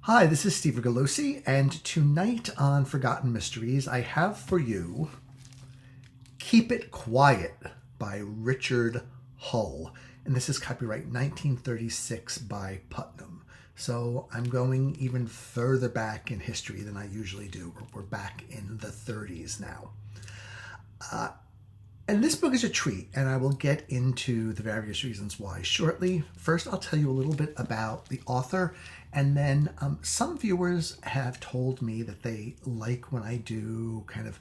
Hi, this is Steve Rigolosi, and tonight on Forgotten Mysteries, I have for you Keep It Quiet by Richard Hull. And this is copyright 1936 by Putnam. So I'm going even further back in history than I usually do. We're back in the 30s now. And this book is a treat, and I will get into the various reasons why shortly. First, I'll tell you a little bit about the author, and then some viewers have told me that they like when I do kind of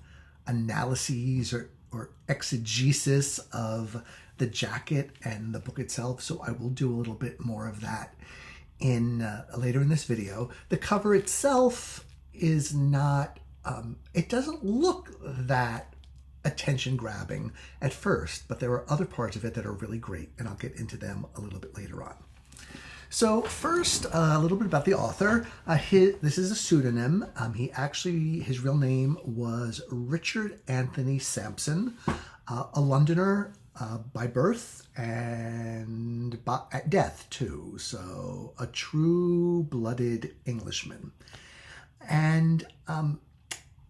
analyses or exegesis of the jacket and the book itself, so I will do a little bit more of that later in this video. The cover itself is not, it doesn't look that attention grabbing at first, but there are other parts of it that are really great, and I'll get into them a little bit later on. So first, a little bit about the author. This is a pseudonym. His real name was Richard Henry Sampson, a Londoner by birth and at death too, so a true-blooded Englishman. And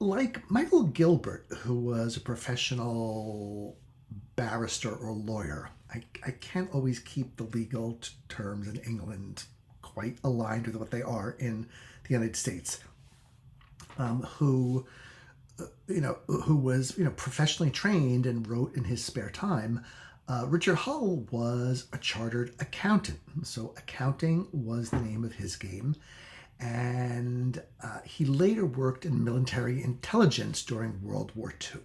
like Michael Gilbert, who was a professional barrister or lawyer, I can't always keep the legal terms in England quite aligned with what they are in the United States, who was professionally trained and wrote in his spare time. Richard Hull was a chartered accountant, so accounting was the name of his game. And he later worked in military intelligence during World War II.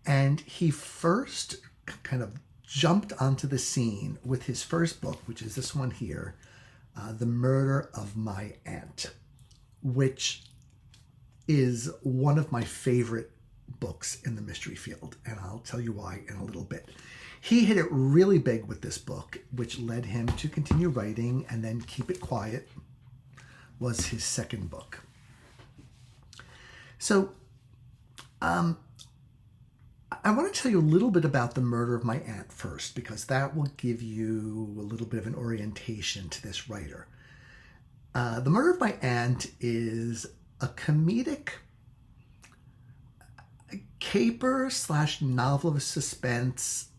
And he first kind of jumped onto the scene with his first book, which is this one here, The Murder of My Aunt, which is one of my favorite books in the mystery field, and I'll tell you why in a little bit. He hit it really big with this book, which led him to continue writing, and then Keep It Quiet was his second book. So I want to tell you a little bit about The Murder of My Aunt first, because that will give you a little bit of an orientation to this writer. The Murder of My Aunt is a comedic caper / novel of suspense /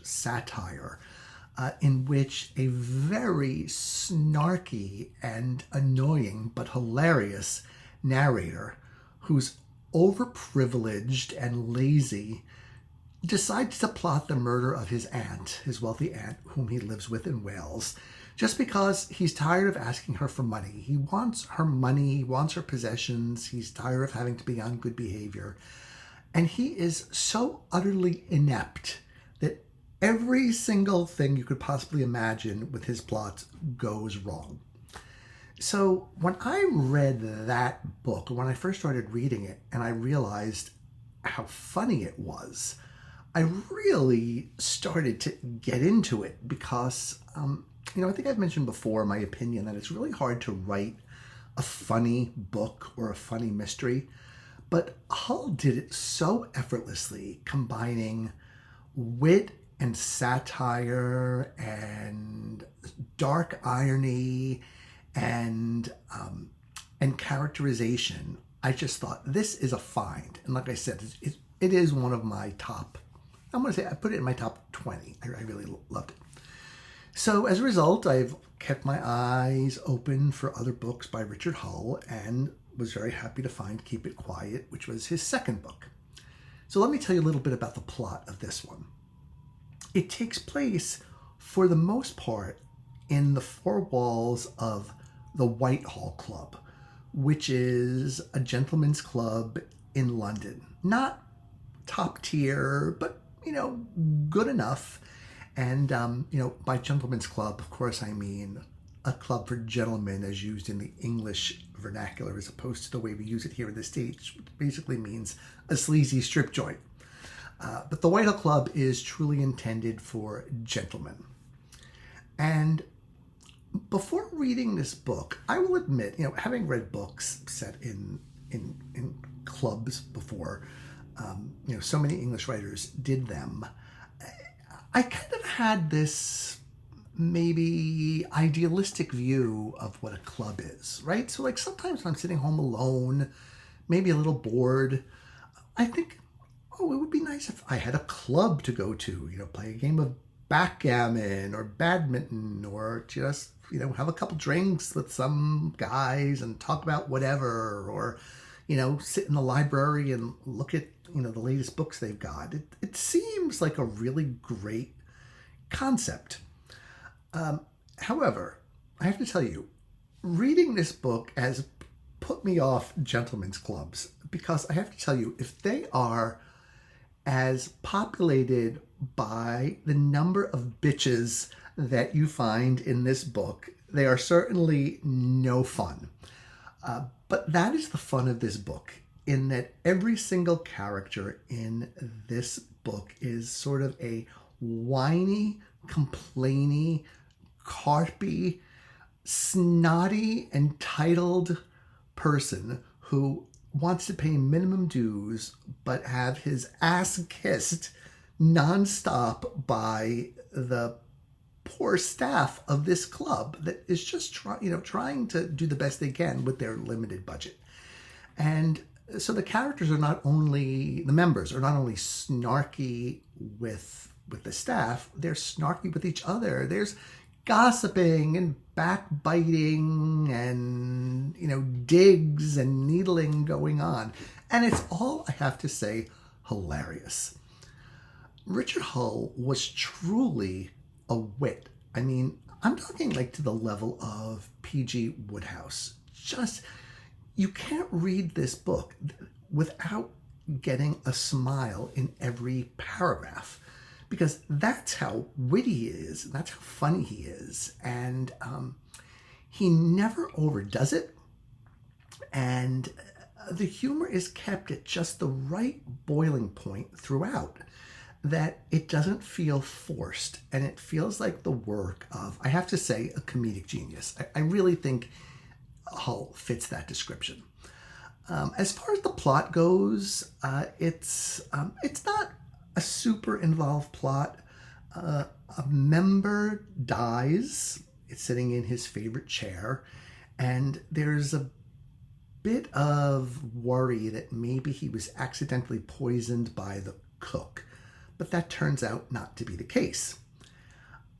satire, in which a very snarky and annoying but hilarious narrator who's overprivileged and lazy decides to plot the murder of his aunt, his wealthy aunt, whom he lives with in Wales, just because he's tired of asking her for money. He wants her money, he wants her possessions, he's tired of having to be on good behavior. And he is so utterly inept that every single thing you could possibly imagine with his plots goes wrong. So when I read that book, when I first started reading it, and I realized how funny it was, I really started to get into it because, I think I've mentioned before my opinion that it's really hard to write a funny book or a funny mystery, but Hull did it so effortlessly, combining wit and satire and dark irony and characterization. I just thought this is a find, and like I said, it is one of my top. I'm going to say I put it in my top 20. I really loved it. So as a result, I've kept my eyes open for other books by Richard Hull and was very happy to find Keep It Quiet, which was his second book. So let me tell you a little bit about the plot of this one. It takes place, for the most part, in the four walls of the Whitehall Club, which is a gentleman's club in London. Not top tier, but, good enough. And, by gentleman's club, of course, I mean a club for gentlemen as used in the English vernacular, as opposed to the way we use it here in the States, which basically means a sleazy strip joint. But the Whitehall Club is truly intended for gentlemen. And before reading this book, I will admit, having read books set in clubs before, so many English writers did them, I kind of had this maybe idealistic view of what a club is, right? So like sometimes when I'm sitting home alone, maybe a little bored, I think, oh, it would be nice if I had a club to go to, play a game of backgammon or badminton, or just, have a couple drinks with some guys and talk about whatever, or, sit in the library and look at, the latest books they've got. It seems like a really great concept. However, I have to tell you, reading this book has put me off gentlemen's clubs, because I have to tell you, if they are as populated by the number of bitches that you find in this book, they are certainly no fun. But that is the fun of this book, in that every single character in this book is sort of a whiny, complainy, carpy, snotty, entitled person who wants to pay minimum dues but have his ass kissed nonstop by the poor staff of this club that is just trying to do the best they can with their limited budget. And so the members are not only snarky with the staff, they're snarky with each other. There's gossiping and backbiting and, digs and needling going on. And it's all, I have to say, hilarious. Richard Hull was truly a wit. I mean, I'm talking like to the level of P.G. Wodehouse. Just, you can't read this book without getting a smile in every paragraph, because that's how witty he is, that's how funny he is, and he never overdoes it, and the humor is kept at just the right boiling point throughout, that it doesn't feel forced, and it feels like the work of, I have to say, a comedic genius. I really think Hull fits that description. As far as the plot goes, it's not a super involved plot. A member dies. It's sitting in his favorite chair, and there's a bit of worry that maybe he was accidentally poisoned by the cook, but that turns out not to be the case.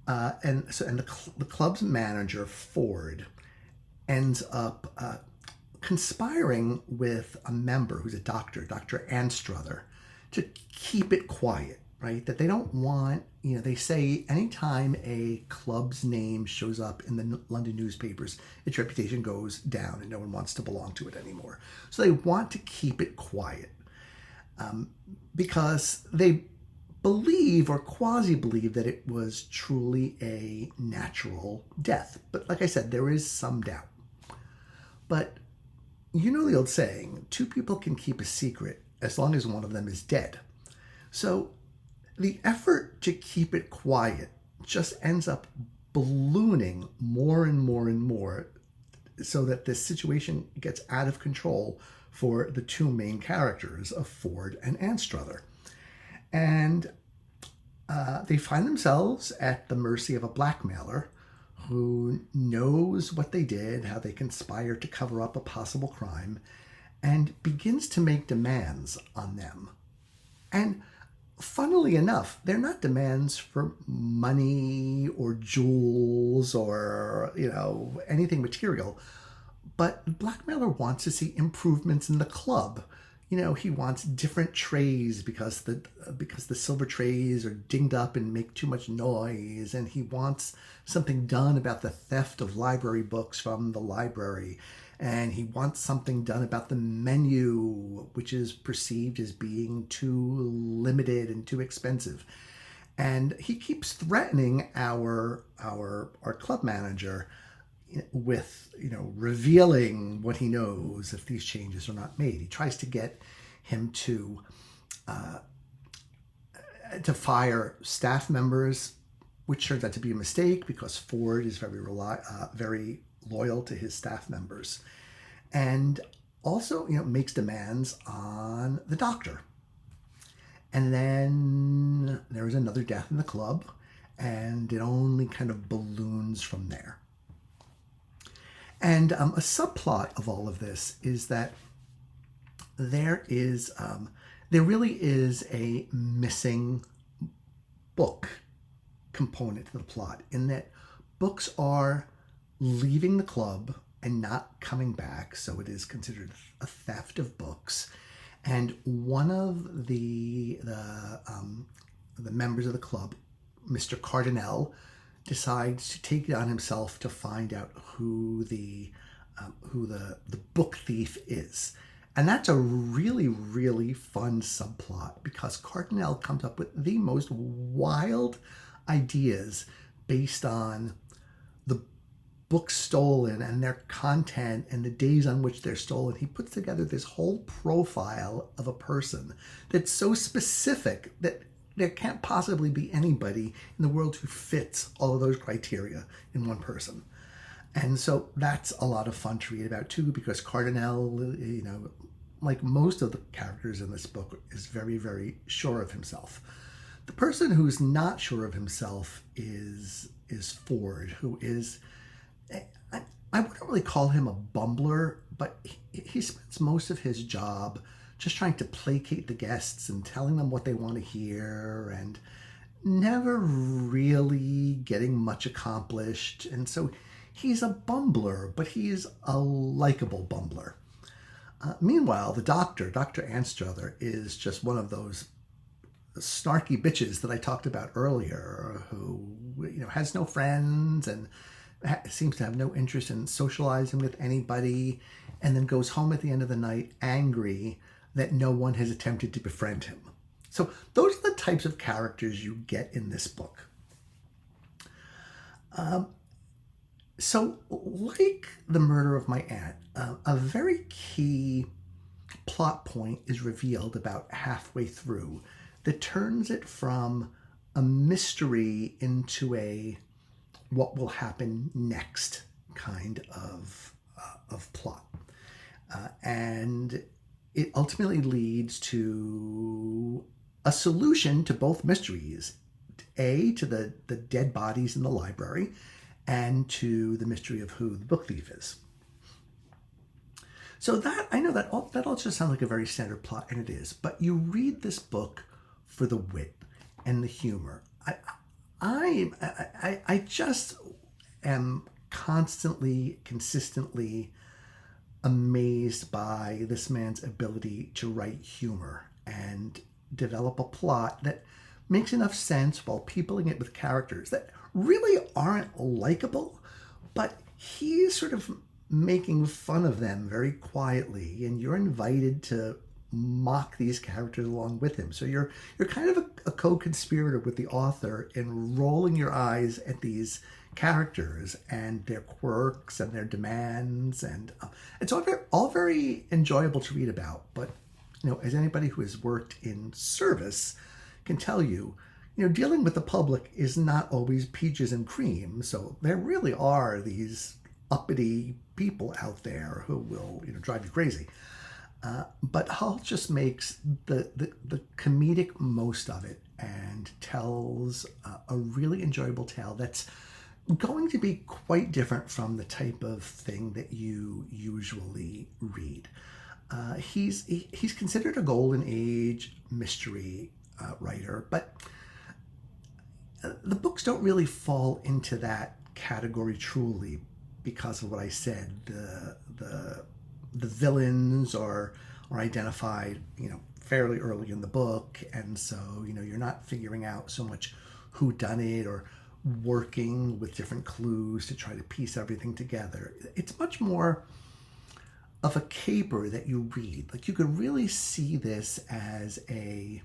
And the club's manager, Ford, ends up conspiring with a member who's a doctor, Dr. Anstruther, to keep it quiet, right? That they don't want, they say anytime a club's name shows up in the London newspapers, its reputation goes down and no one wants to belong to it anymore. So they want to keep it quiet because they believe or quasi-believe that it was truly a natural death. But like I said, there is some doubt. But you know the old saying, two people can keep a secret as long as one of them is dead. So the effort to keep it quiet just ends up ballooning more and more and more, so that this situation gets out of control for the two main characters of Ford and Anstruther. And they find themselves at the mercy of a blackmailer who knows what they did, how they conspired to cover up a possible crime, and begins to make demands on them. And funnily enough, they're not demands for money or jewels or, anything material, but the blackmailer wants to see improvements in the club. He wants different trays because the silver trays are dinged up and make too much noise, and he wants something done about the theft of library books from the library, and he wants something done about the menu, which is perceived as being too limited and too expensive. And he keeps threatening our club manager with revealing what he knows if these changes are not made. He tries to get him to fire staff members, which turns out to be a mistake because Ford is very loyal to his staff members, and also makes demands on the doctor. And then there is another death in the club, and it only kind of balloons from there. And a subplot of all of this is that there really is a missing book component to the plot, in that books are leaving the club and not coming back, so it is considered a theft of books. And one of the members of the club, Mr. Cardinal, decides to take it on himself to find out who the book thief is. And that's a really, really fun subplot, because Cardinal comes up with the most wild ideas based on the books stolen and their content and the days on which they're stolen. He puts together this whole profile of a person that's so specific that there can't possibly be anybody in the world who fits all of those criteria in one person. And so that's a lot of fun to read about too, because Cardinal, like most of the characters in this book, is very, very sure of himself. The person who's not sure of himself is Ford, who is, I wouldn't really call him a bumbler, but he spends most of his job just trying to placate the guests and telling them what they want to hear, and never really getting much accomplished. And so he's a bumbler, but he's a likable bumbler. Meanwhile, the doctor, Dr. Anstruther, is just one of those snarky bitches that I talked about earlier, who has no friends and seems to have no interest in socializing with anybody, and then goes home at the end of the night angry that no one has attempted to befriend him. So those are the types of characters you get in this book. So like The Murder of My Aunt, a very key plot point is revealed about halfway through that turns it from a mystery into a what will happen next kind of plot. And it ultimately leads to a solution to both mysteries. To the dead bodies in the library, and to the mystery of who the book thief is. So that, I know that all just sounds like a very standard plot, and it is. But you read this book for the wit and the humor. I just am constantly, consistently amazed by this man's ability to write humor and develop a plot that makes enough sense while peopling it with characters that really aren't likable, but he's sort of making fun of them very quietly, and you're invited to mock these characters along with him. So you're kind of a co-conspirator with the author in rolling your eyes at these characters and their quirks and their demands, and it's all very enjoyable to read about. But as anybody who has worked in service can tell you, dealing with the public is not always peaches and cream. So there really are these uppity people out there who will drive you crazy. But Hull just makes the comedic most of it and tells a really enjoyable tale that's going to be quite different from the type of thing that you usually read. He's considered a golden age mystery writer, but the books don't really fall into that category truly because of what I said. The villains are identified, fairly early in the book, and so you're not figuring out so much who done it or working with different clues to try to piece everything together. It's much more of a caper that you read. Like, you could really see this as a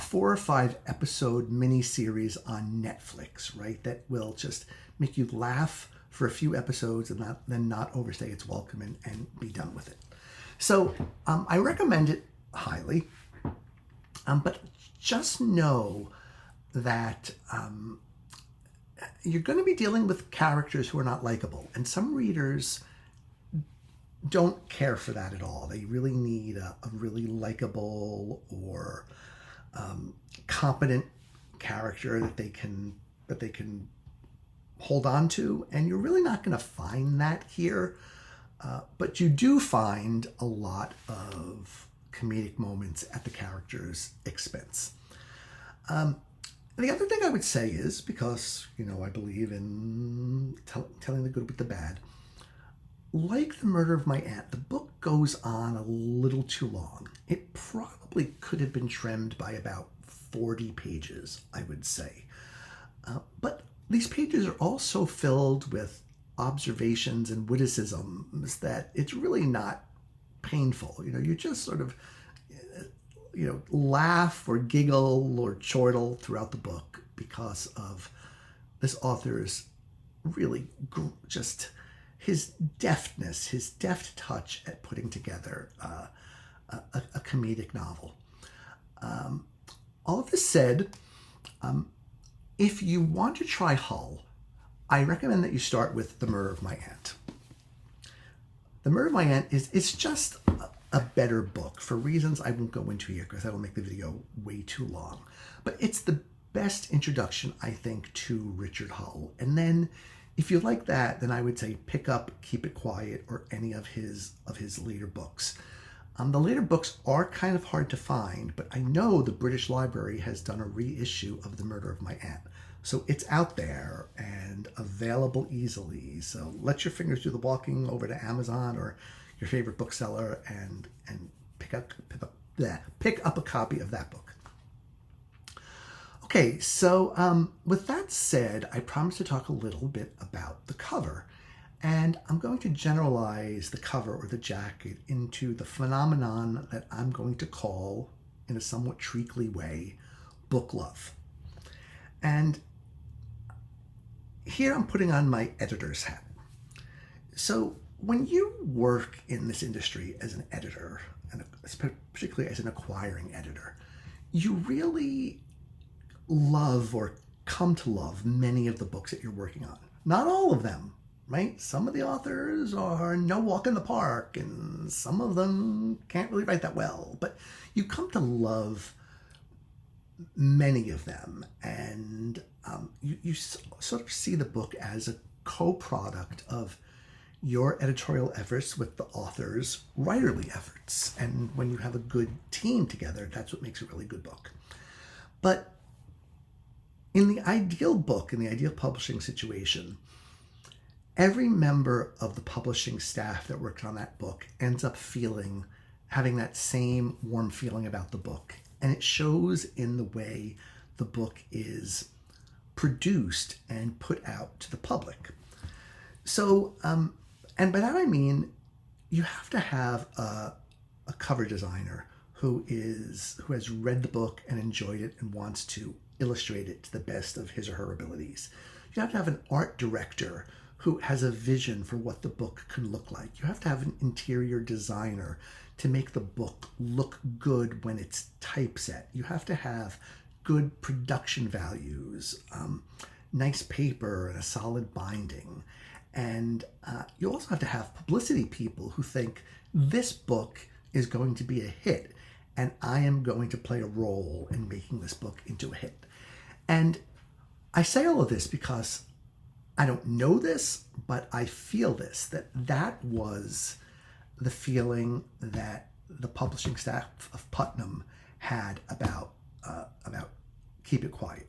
4 or 5 episode miniseries on Netflix, right? That will just make you laugh for a few episodes and then not overstay its welcome and be done with it. So I recommend it highly, but just know that you're going to be dealing with characters who are not likable, and some readers don't care for that at all. They really need a really likable or competent character that they can hold on to, and you're really not going to find that here. But you do find a lot of comedic moments at the character's expense. The other thing I would say is, because, I believe in telling the good with the bad, like The Murder of My Aunt, the book goes on a little too long. It probably could have been trimmed by about 40 pages, I would say. But these pages are also filled with observations and witticisms that it's really not painful. You just sort of, laugh or giggle or chortle throughout the book because of this author's really just his deftness, his deft touch at putting together a comedic novel. All of this said, if you want to try Hull, I recommend that you start with The Murder of My Aunt. The Murder of My Aunt it's just a better book for reasons I won't go into here because that will make the video way too long. But it's the best introduction, I think, to Richard Hull. And then if you like that, then I would say pick up Keep It Quiet or any of his later books. The later books are kind of hard to find, but I know the British Library has done a reissue of The Murder of My Aunt. So it's out there and available easily. So let your fingers do the walking over to Amazon or your favorite bookseller and pick up a copy of that book. Okay, so with that said, I promised to talk a little bit about the cover. And I'm going to generalize the cover or the jacket into the phenomenon that I'm going to call, in a somewhat treacly way, book love. And here I'm putting on my editor's hat. So when you work in this industry as an editor, and particularly as an acquiring editor, you really love or come to love many of the books that you're working on. Not all of them, right? Some of the authors are no walk in the park, and some of them can't really write that well. But you come to love many of them, and you sort of see the book as a co-product of your editorial efforts with the author's writerly efforts. And when you have a good team together, that's what makes a really good book. But in the ideal book, in the ideal publishing situation, every member of the publishing staff that worked on that book ends up having that same warm feeling about the book. And it shows in the way the book is produced and put out to the public. So, and by that I mean, you have to have a cover designer who has read the book and enjoyed it and wants to illustrate it to the best of his or her abilities. You have to have an art director who has a vision for what the book can look like. You have to have an interior designer to make the book look good when it's typeset. You have to have good production values, nice paper and a solid binding. And you also have to have publicity people who think this book is going to be a hit and I am going to play a role in making this book into a hit. And I say all of this because I don't know this, but I feel this, that was the feeling that the publishing staff of Putnam had about Keep It Quiet.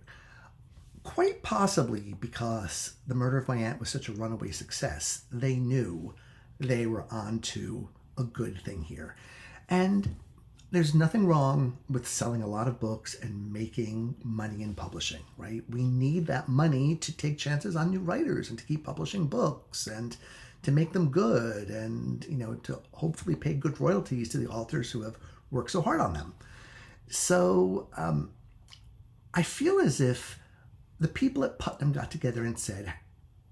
Quite possibly because The Murder of My Aunt was such a runaway success, they knew they were onto a good thing here. And there's nothing wrong with selling a lot of books and making money in publishing, right? We need that money to take chances on new writers and to keep publishing books and to make them good and, to hopefully pay good royalties to the authors who have worked so hard on them. So I feel as if the people at Putnam got together and said,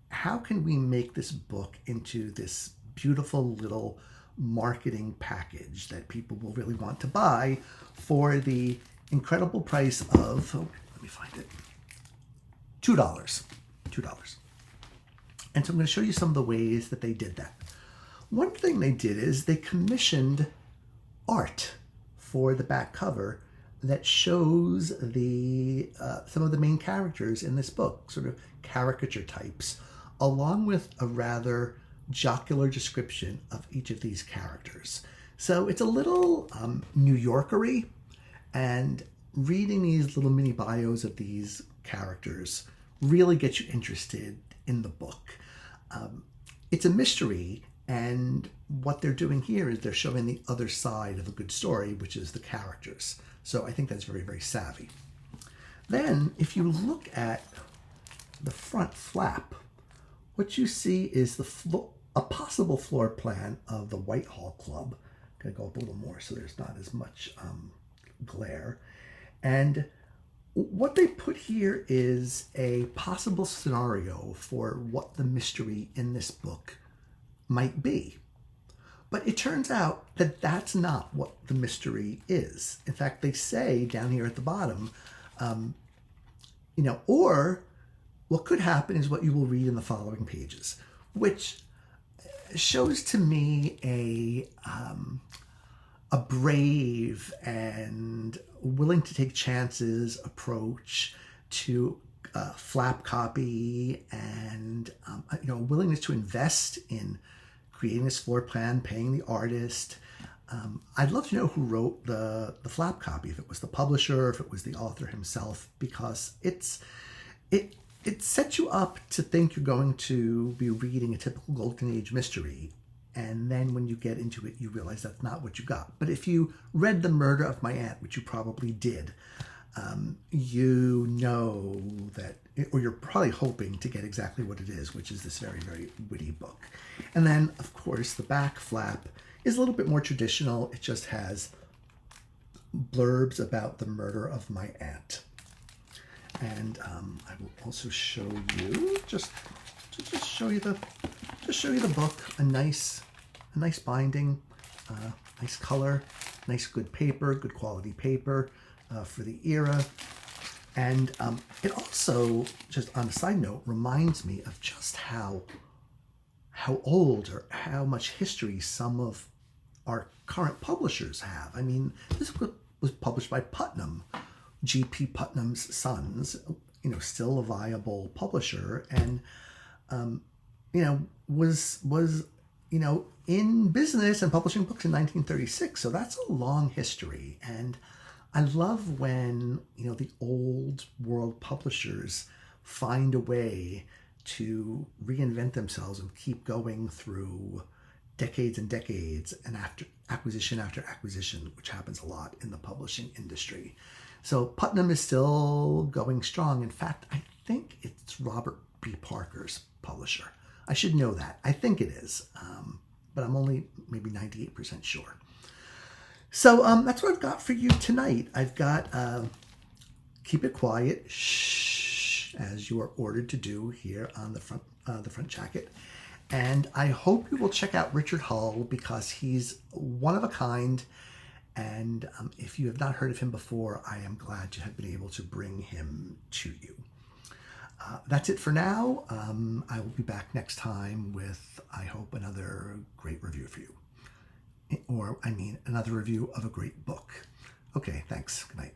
how can we make this book into this beautiful little marketing package that people will really want to buy for the incredible price of, let me find it, $2. And so I'm going to show you some of the ways that they did that. One thing they did is they commissioned art for the back cover that shows the some of the main characters in this book, sort of caricature types, along with a rather jocular description of each of these characters. So it's a little New Yorkery, and reading these little mini bios of these characters really gets you interested in the book. It's a mystery, and what they're doing here is they're showing the other side of a good story, which is the characters. So I think that's very, very savvy. Then, if you look at the front flap, what you see is a possible floor plan of the Whitehall Club. I'm going to go up a little more so there's not as much glare. And what they put here is a possible scenario for what the mystery in this book might be. But it turns out that that's not what the mystery is. In fact, they say down here at the bottom, or what could happen is what you will read in the following pages, which shows to me a brave and willing to take chances approach to flap copy, and willingness to invest in creating this floor plan, paying the artist. I'd love to know who wrote the flap copy, if it was the publisher, if it was the author himself, because it sets you up to think you're going to be reading a typical Golden Age mystery, and then when you get into it, you realize that's not what you got. But if you read The Murder of My Aunt, which you probably did, you know that, or you're probably hoping to get exactly what it is, which is this very, very witty book. And then, of course, the back flap is a little bit more traditional. It just has blurbs about the murder of my aunt. And I will also show you, just show you the book. A nice binding, nice color, nice good paper, good quality paper for the era. And it also, just on a side note, reminds me of just how old or how much history some of our current publishers have. I mean, this book was published by Putnam, G.P. Putnam's Sons, still a viable publisher, and was in business and publishing books in 1936. So that's a long history, and I love when the old world publishers find a way to reinvent themselves and keep going through decades and decades, and after acquisition, which happens a lot in the publishing industry. So Putnam is still going strong. In fact, I think it's Robert B. Parker's publisher. I should know that. I think it is, but I'm only maybe 98% sure. So that's what I've got for you tonight. I've got Keep It Quiet, shh, as you are ordered to do here on the front jacket. And I hope you will check out Richard Hull, because he's one of a kind. And if you have not heard of him before, I am glad to have been able to bring him to you. That's it for now. I will be back next time with, I hope, another great review for you. Or, another review of a great book. Okay, thanks. Good night.